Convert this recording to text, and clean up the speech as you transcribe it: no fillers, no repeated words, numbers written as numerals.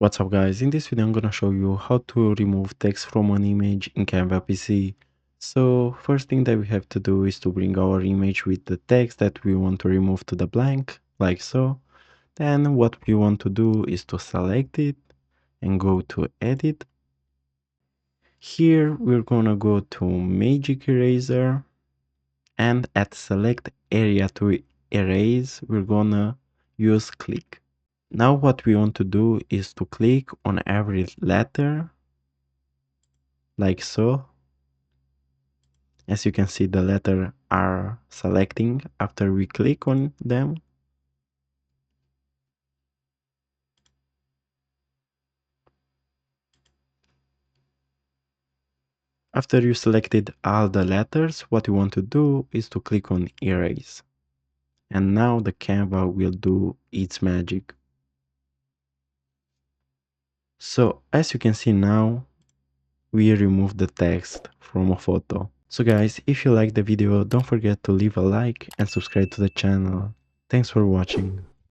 What's up guys, in this video I'm gonna show you how to remove text from an image in Canva PC. So first thing that we have to do is to bring our image with the text that we want to remove to the blank, like so. Then what we want to do is to select it and go to edit. Here we're gonna go to magic eraser and at select area to erase we're gonna use click. Now what we want to do is to click on every letter, like so. As you can see, the letter are selecting after we click on them. After you selected all the letters, what you want to do is to click on erase. And now the Canva will do its magic. So as you can see now, we remove the text from a photo. So guys, if you like the video, don't forget to leave a like and subscribe to the channel. Thanks for watching.